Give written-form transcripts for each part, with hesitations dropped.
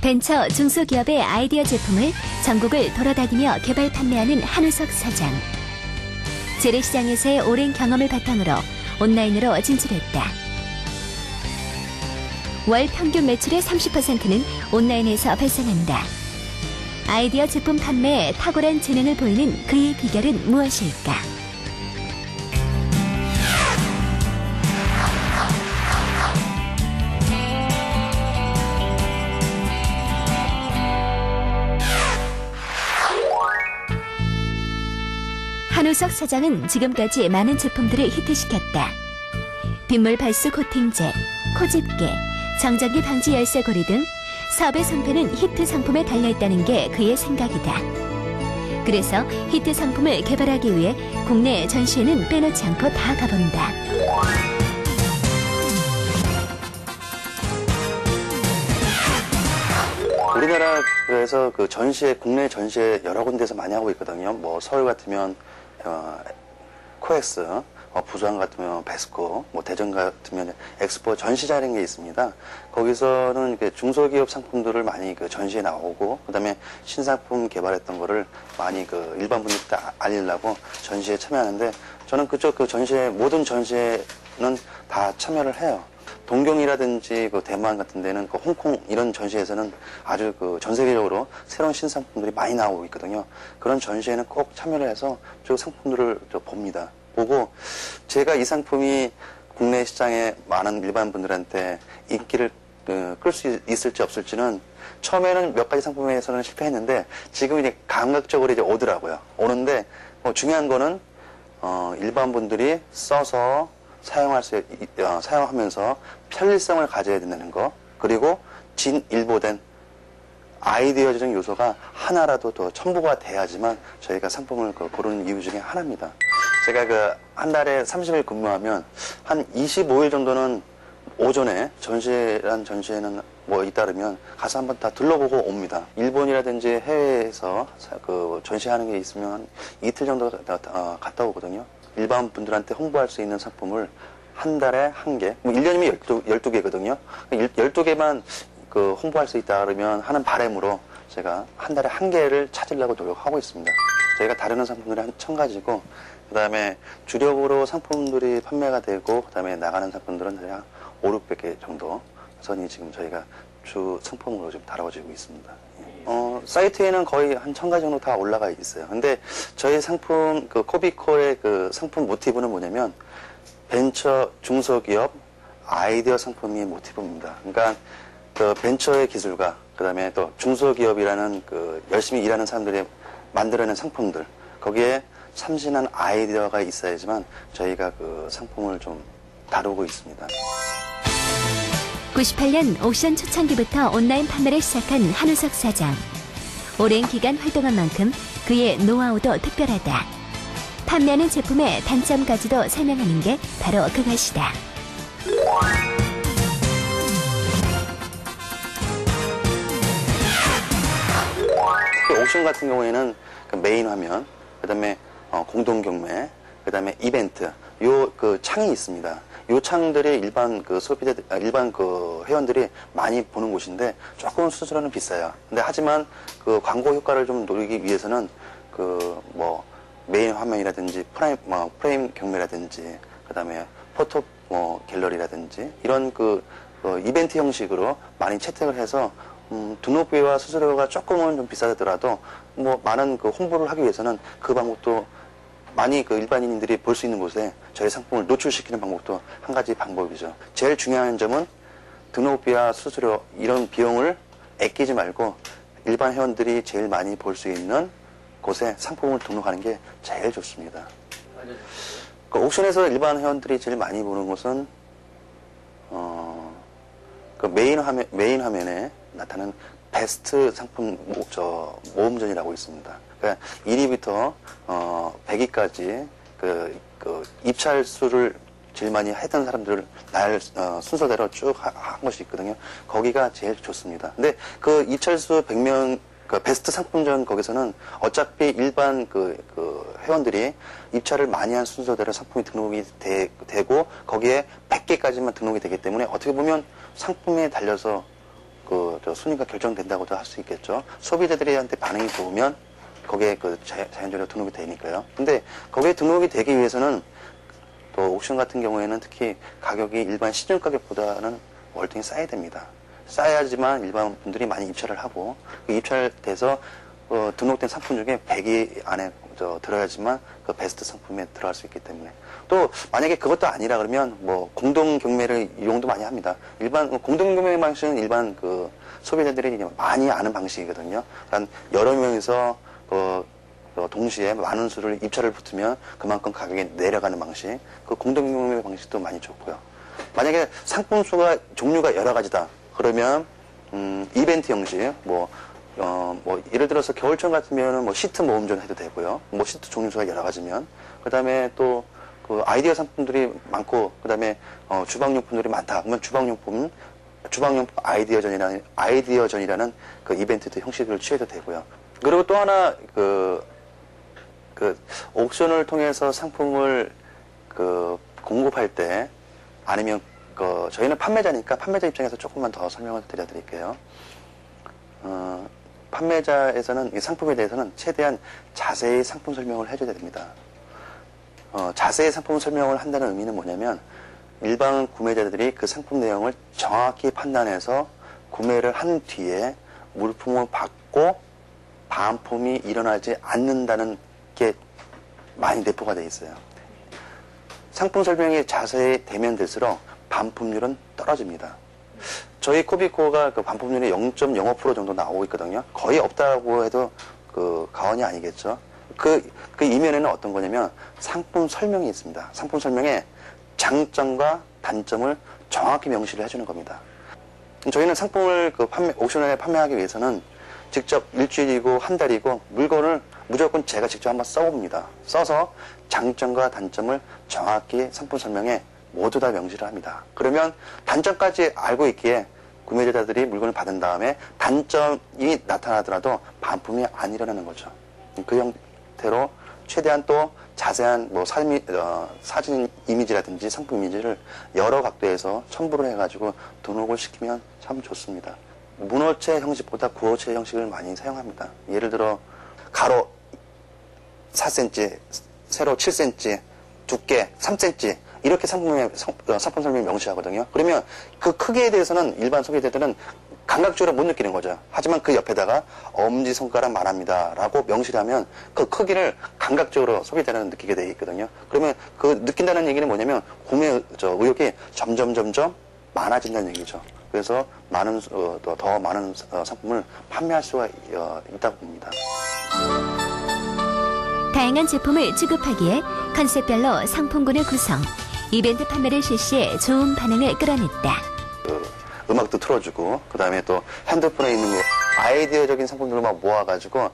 벤처 중소기업의 아이디어 제품을 전국을 돌아다니며 개발 판매하는 한우석 사장. 재래시장에서의 오랜 경험을 바탕으로 온라인으로 진출했다. 월 평균 매출의 30%는 온라인에서 발생한다. 아이디어 제품 판매에 탁월한 재능을 보이는 그의 비결은 무엇일까? 한우석 사장은 지금까지 많은 제품들을 히트시켰다. 빗물 발수 코팅제, 코집게, 정전기 방지 열쇠고리 등 사업의 성패는 히트 상품에 달려있다는 게 그의 생각이다. 그래서 히트 상품을 개발하기 위해 국내 전시회는 빼놓지 않고 다 가본다. 우리나라에서 그 전시회, 국내 전시회 여러 군데서 많이 하고 있거든요. 뭐 서울 같으면 코엑스, 부산 같으면 베스코, 뭐 대전 같으면 엑스포 전시장이라는 게 있습니다. 거기서는 중소기업 상품들을 많이 그 전시에 나오고, 그다음에 신상품 개발했던 거를 많이 그 일반 분들한테 알리려고 전시에 참여하는데, 저는 그쪽 그 전시회, 모든 전시회는 다 참여를 해요. 동경이라든지 그 대만 같은 데는 그 홍콩 이런 전시에서는 아주 그 전 세계적으로 새로운 신상품들이 많이 나오고 있거든요. 그런 전시에는 꼭 참여를 해서 저 상품들을 봅니다. 보고 제가 이 상품이 국내 시장에 많은 일반 분들한테 인기를 끌 수 있을지 없을지는 처음에는 몇 가지 상품에서는 실패했는데 지금 이제 감각적으로 이제 오더라고요. 오는데 중요한 거는 일반 분들이 써서 사용하면서 편리성을 가져야 된다는 거, 그리고 진일보된 아이디어적인 요소가 하나라도 더 첨부가 돼야지만 저희가 상품을 고르는 이유 중에 하나입니다. 제가 한 달에 30일 근무하면 한 25일 정도는 오전에 전시회는 뭐 잇따르면 가서 한번 다 둘러보고 옵니다. 일본이라든지 해외에서 전시하는 게 있으면 한 이틀 정도 갔다 오거든요. 일반 분들한테 홍보할 수 있는 상품을 한 달에 한 개, 뭐 1년이면 12개거든요. 12개만 홍보할 수 있다 그러면 하는 바람으로 제가 한 달에 한 개를 찾으려고 노력하고 있습니다. 저희가 다루는 상품들이 한 1000가지고, 그 다음에 주력으로 상품들이 판매가 되고, 그 다음에 나가는 상품들은 한 500~600개 정도 선이 지금 저희가 주 상품으로 좀 다뤄지고 있습니다. 사이트에는 거의 한 1000가지 정도 다 올라가 있어요. 근데 저희 상품, 코비코의 상품 모티브는 뭐냐면, 벤처 중소기업 아이디어 상품이 모티브입니다. 그러니까 벤처의 기술과, 그 다음에 또 중소기업이라는 열심히 일하는 사람들이 만들어낸 상품들, 거기에 참신한 아이디어가 있어야지만 저희가 상품을 좀 다루고 있습니다. 98년 옥션 초창기부터 온라인 판매를 시작한 한우석 사장. 오랜 기간 활동한 만큼 그의 노하우도 특별하다. 판매하는 제품의 단점까지도 설명하는 게 바로 그것이다. 옥션 같은 경우에는 메인 화면, 그 다음에 공동 경매, 그 다음에 이벤트, 창이 있습니다. 요 창들이 일반 일반 회원들이 많이 보는 곳인데 조금 수수료는 비싸요. 근데 하지만 광고 효과를 좀 노리기 위해서는 메인 화면이라든지 프레임 경매라든지, 그 다음에 포토 갤러리라든지 이런 이벤트 형식으로 많이 채택을 해서 등록비와 수수료가 조금은 좀 비싸더라도 많은 홍보를 하기 위해서는 그 방법도 많이 일반인들이 볼 수 있는 곳에 저희 상품을 노출시키는 방법도 한 가지 방법이죠. 제일 중요한 점은 등록비와 수수료 이런 비용을 아끼지 말고 일반 회원들이 제일 많이 볼 수 있는 곳에 상품을 등록하는 게 제일 좋습니다. 옥션에서 일반 회원들이 제일 많이 보는 곳은 메인 화면에 나타나는 베스트 상품 모음전이라고 있습니다. 그러니까 1위부터 100위까지 입찰 수를 제일 많이 했던 사람들을 순서대로 쭉 한 것이 있거든요. 거기가 제일 좋습니다. 근데 입찰수 100명 베스트 상품전 거기서는 어차피 일반 회원들이 입찰을 많이 한 순서대로 상품이 등록이 되고 거기에 100개까지만 등록이 되기 때문에 어떻게 보면 상품에 달려서 저 순위가 결정된다고도 할 수 있겠죠. 소비자들한테 반응이 좋으면 거기에 자연적으로 등록이 되니까요. 근데 거기에 등록이 되기 위해서는 또 옥션 같은 경우에는 특히 가격이 일반 시중 가격보다는 월등히 싸야 됩니다. 싸야지만 일반 분들이 많이 입찰을 하고 그 입찰돼서 등록된 상품 중에 100위 안에 들어야지만 그 베스트 상품에 들어갈 수 있기 때문에 또 만약에 그것도 아니라 그러면 뭐 공동 경매를 이용도 많이 합니다. 일반 공동 경매 방식은 일반 소비자들이 많이 아는 방식이거든요. 그러니까 여러 명이서 동시에 많은 수를 입찰을 붙으면 그만큼 가격이 내려가는 방식. 그 공동 경매 방식도 많이 좋고요. 만약에 상품 수가 종류가 여러 가지다. 그러면 이벤트 형식 예를 들어서 겨울철 같으면 뭐 시트 모음전 해도 되고요. 뭐 시트 종류수가 여러 가지면 그다음에 또 그 아이디어 상품들이 많고 그다음에 주방용품들이 많다. 그러면 주방용품 아이디어전이라는 그 이벤트 형식을 취해도 되고요. 그리고 또 하나 옥션을 통해서 상품을 공급할 때 아니면 저희는 판매자니까 판매자 입장에서 조금만 더 설명을 드려드릴게요. 판매자에서는 이 상품에 대해서는 최대한 자세히 상품 설명을 해줘야 됩니다. 자세히 상품 설명을 한다는 의미는 뭐냐면 일반 구매자들이 그 상품 내용을 정확히 판단해서 구매를 한 뒤에 물품을 받고 반품이 일어나지 않는다는 게 많이 내포가 되어 있어요. 상품 설명이 자세히 되면 될수록 반품률은 떨어집니다. 저희 코비코가 그 반품률이 0.05% 정도 나오고 있거든요. 거의 없다고 해도 과언이 아니겠죠. 그 이면에는 어떤 거냐면 상품 설명이 있습니다. 상품 설명에 장점과 단점을 정확히 명시를 해주는 겁니다. 저희는 상품을 옥션에 판매하기 위해서는 직접 일주일이고 한 달이고 물건을 무조건 제가 직접 한번 써봅니다. 써서 장점과 단점을 정확히 상품 설명에 모두 다 명시를 합니다. 그러면 단점까지 알고 있기에 구매자들이 물건을 받은 다음에 단점이 나타나더라도 반품이 안 일어나는 거죠. 그 형태로 최대한 또 자세한 사진 이미지라든지 상품 이미지를 여러 각도에서 첨부를 해가지고 등록을 시키면 참 좋습니다. 문어체 형식보다 구어체 형식을 많이 사용합니다. 예를 들어 가로 4cm, 세로 7cm, 두께 3cm 이렇게 상품 설명을 명시하거든요. 그러면 그 크기에 대해서는 일반 소비자들은 감각적으로 못 느끼는 거죠. 하지만 그 옆에다가 엄지손가락 말합니다 라고 명시를 하면 그 크기를 감각적으로 소비자는 느끼게 되어 있거든요. 그러면 그 느낀다는 얘기는 뭐냐면 구매 의욕이 점점 많아진다는 얘기죠. 그래서 더 많은 상품을 판매할 수가 있다고 봅니다. 다양한 제품을 취급하기에 컨셉별로 상품군을 구성, 이벤트 판매를 실시해 좋은 반응을 끌어냈다. 음악도 틀어주고 그다음에 또 핸드폰에 있는 아이디어적인 상품들만 모아가지고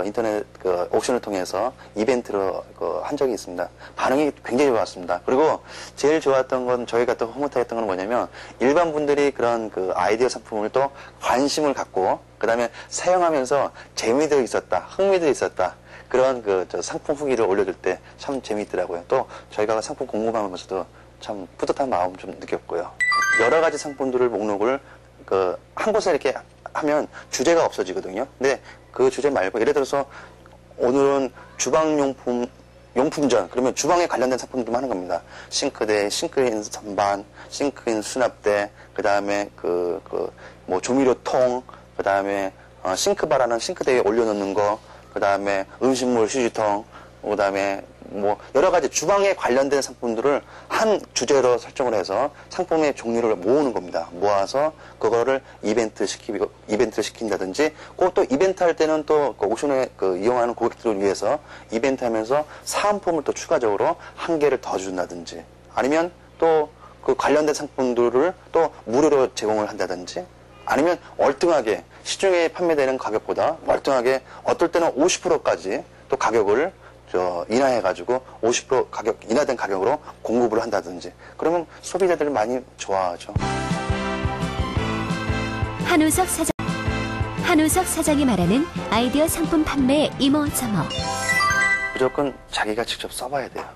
인터넷 옥션을 통해서 이벤트로 한 적이 있습니다. 반응이 굉장히 좋았습니다. 그리고 제일 좋았던 건 저희가 또 흐뭇했던 건 뭐냐면 일반 분들이 그런 아이디어 상품을 또 관심을 갖고 그다음에 사용하면서 재미도 있었다, 흥미도 있었다. 그런 상품 후기를 올려줄 때 참 재미있더라고요. 또 저희가 상품 공급하면서도 참 뿌듯한 마음 좀 느꼈고요. 여러 가지 상품들을 목록을 한 곳에 이렇게 하면 주제가 없어지거든요. 근데 그 주제 말고 예를 들어서 오늘은 용품전 그러면 주방에 관련된 상품들만 하는 겁니다. 싱크대, 싱크인 선반, 싱크인 수납대, 그 다음에 조미료통, 그 다음에 싱크바라는 싱크대에 올려놓는 거, 그 다음에 음식물 휴지통, 그 다음에 여러 가지 주방에 관련된 상품들을 한 주제로 설정을 해서 상품의 종류를 모으는 겁니다. 모아서 그거를 이벤트를 시킨다든지, 또 이벤트 할 때는 또 옥션에 이용하는 고객들을 위해서 이벤트 하면서 사은품을 또 추가적으로 한 개를 더 준다든지, 아니면 또 그 관련된 상품들을 또 무료로 제공을 한다든지, 아니면 월등하게 시중에 판매되는 가격보다 월등하게 어떨 때는 50%까지 또 가격을 인하해가지고 50% 가격 인하된 가격으로 공급을 한다든지, 그러면 소비자들이 많이 좋아하죠. 한우석 사장이 말하는 아이디어 상품 판매의 이모저모. 무조건 자기가 직접 써봐야 돼요.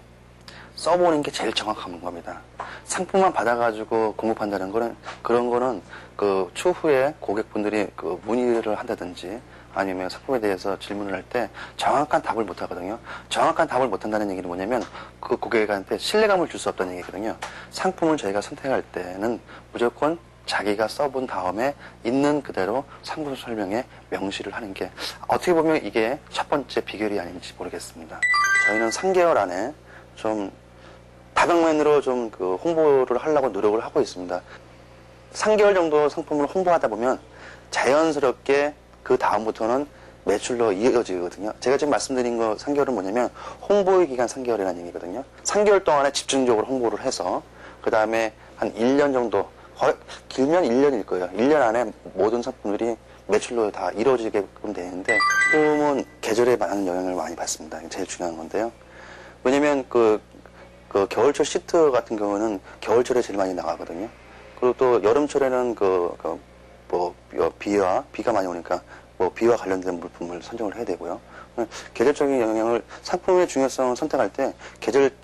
써보는 게 제일 정확한 겁니다. 상품만 받아가지고 공급한다는 거는, 그런 거는 그 추후에 고객분들이 그 문의를 한다든지 아니면 상품에 대해서 질문을 할 때 정확한 답을 못 하거든요. 정확한 답을 못 한다는 얘기는 뭐냐면 그 고객한테 신뢰감을 줄 수 없다는 얘기거든요. 상품을 저희가 선택할 때는 무조건 자기가 써본 다음에 있는 그대로 상품 설명에 명시를 하는 게 어떻게 보면 이게 첫 번째 비결이 아닌지 모르겠습니다. 저희는 3개월 안에 좀 다방면으로 좀 그 홍보를 하려고 노력을 하고 있습니다. 3개월 정도 상품을 홍보하다 보면 자연스럽게 그 다음부터는 매출로 이어지거든요. 제가 지금 말씀드린 거 3개월은 뭐냐면 홍보의 기간 3개월이라는 얘기거든요. 3개월 동안에 집중적으로 홍보를 해서 그 다음에 한 1년 정도, 거의 길면 1년일 거예요. 1년 안에 모든 상품들이 매출로 다 이루어지게끔 되는데, 상품은 계절에 많은 영향을 많이 받습니다. 이게 제일 중요한 건데요. 왜냐면 그 겨울철 시트 같은 경우는 겨울철에 제일 많이 나가거든요. 그리고 또 여름철에는 비가 많이 오니까 비와 관련된 물품을 선정을 해야 되고요. 계절적인 영향을, 상품의 중요성을 선택할 때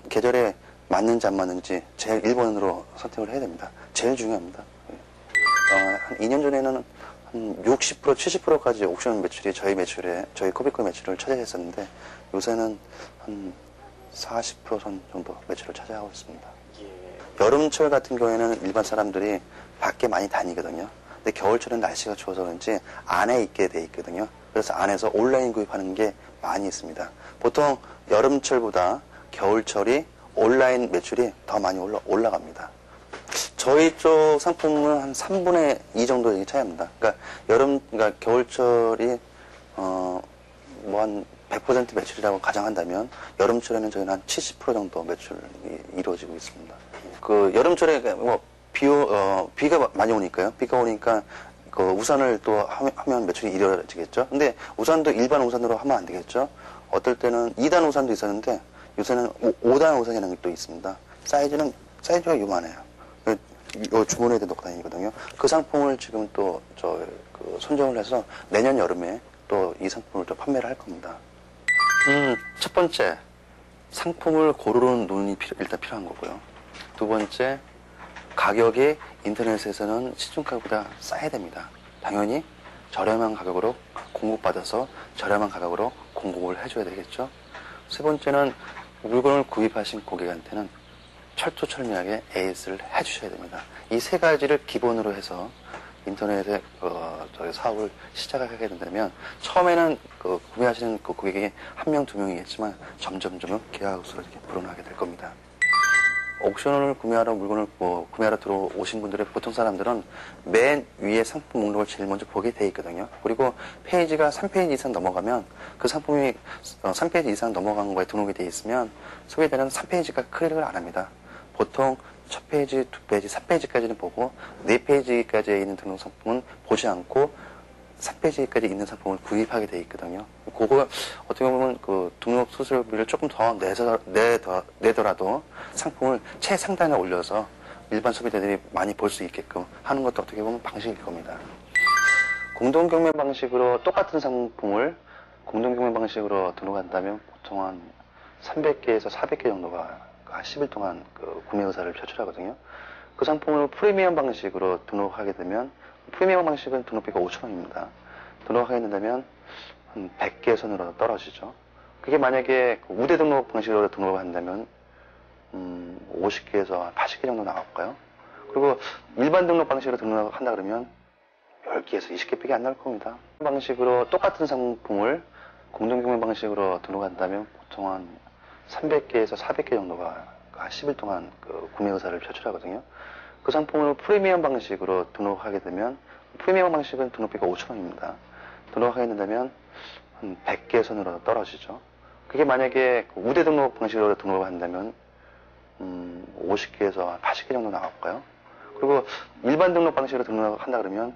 계절에 맞는지 안 맞는지 제일 1번으로 선택을 해야 됩니다. 제일 중요합니다. 한 2년 전에는 한 60%, 70%까지 옥션 매출이 저희 코비코 매출을 차지했었는데 요새는 한 40% 선 정도 매출을 차지하고 있습니다. 여름철 같은 경우에는 일반 사람들이 밖에 많이 다니거든요. 근데 겨울철은 날씨가 추워서 그런지 안에 있게 돼 있거든요. 그래서 안에서 온라인 구입하는 게 많이 있습니다. 보통 여름철보다 겨울철이 온라인 매출이 더 많이 올라갑니다. 저희 쪽 상품은 한 3분의 2 정도 차이합니다. 그러니까 겨울철이 한 100% 매출이라고 가정한다면 여름철에는 저희는 한 70% 정도 매출이 이루어지고 있습니다. 그 여름철에 비가 많이 오니까요. 비가 오니까 그 우산을 또 하면 매출이 이루어지겠죠. 근데 우산도 일반 우산으로 하면 안 되겠죠. 어떨 때는 2단 우산도 있었는데 요새는 5단 우산이라는 게 또 있습니다. 사이즈가 요만해요. 요 주머니에다 넣고 다니거든요. 그 상품을 지금 또 선정을 해서 내년 여름에 또 이 상품을 또 판매를 할 겁니다. 첫 번째, 상품을 고르는 눈이 일단 필요한 거고요. 두 번째, 가격이 인터넷에서는 시중가보다 싸야 됩니다. 당연히 저렴한 가격으로 공급받아서 저렴한 가격으로 공급을 해줘야 되겠죠. 세 번째는 물건을 구입하신 고객한테는 철두철미하게 AS를 해주셔야 됩니다. 이 세 가지를 기본으로 해서 인터넷에 사업을 시작을 하게 된다면 처음에는 구매하시는 고객이 1명, 2명이겠지만 점점 계약수로 이렇게 불어나게 될 겁니다. 옥션을 구매하러 구매하러 들어오신 분들의 보통 사람들은 맨 위에 상품 목록을 제일 먼저 보게 돼 있거든요. 그리고 페이지가 3페이지 이상 넘어가면 그 상품이 3페이지 이상 넘어간 거에 등록이 돼 있으면 소비자는 3페이지가 클릭을 안 합니다. 보통 첫 페이지, 2페이지, 3페이지까지는 보고 4페이지까지에 있는 등록 상품은 보지 않고 3페이지까지 있는 상품을 구입하게 돼 있거든요. 그거 어떻게 보면 그 등록 수수료비를 조금 더 내더라도 상품을 최상단에 올려서 일반 소비자들이 많이 볼 수 있게끔 하는 것도 어떻게 보면 방식일 겁니다. 공동경매 방식으로 똑같은 상품을 공동경매 방식으로 등록한다면 보통 한 300개에서 400개 정도가 한 10일 동안 구매 의사를 표출하거든요. 그 상품을 프리미엄 방식으로 등록하게 되면 프리미엄 방식은 등록비가 5,000원입니다. 등록하게 된다면 한 100개 선으로 떨어지죠. 그게 만약에 우대 등록 방식으로 등록을 한다면 50개에서 80개 정도 나올까요? 그리고 일반 등록 방식으로 등록한다 그러면 10개에서 20개밖에 안 나올 겁니다. 방식으로 똑같은 상품을 공동경매 방식으로 등록한다면 보통 한 300개에서 400개 정도가 한 10일 동안 구매 의사를 표출하거든요. 그 상품을 프리미엄 방식으로 등록하게 되면 프리미엄 방식은 등록비가 5,000원입니다. 등록하게 된다면 한 100개 선으로 떨어지죠. 그게 만약에 우대 등록 방식으로 등록을 한다면 50개에서 80개 정도 나올까요? 그리고 일반 등록 방식으로 등록한다 그러면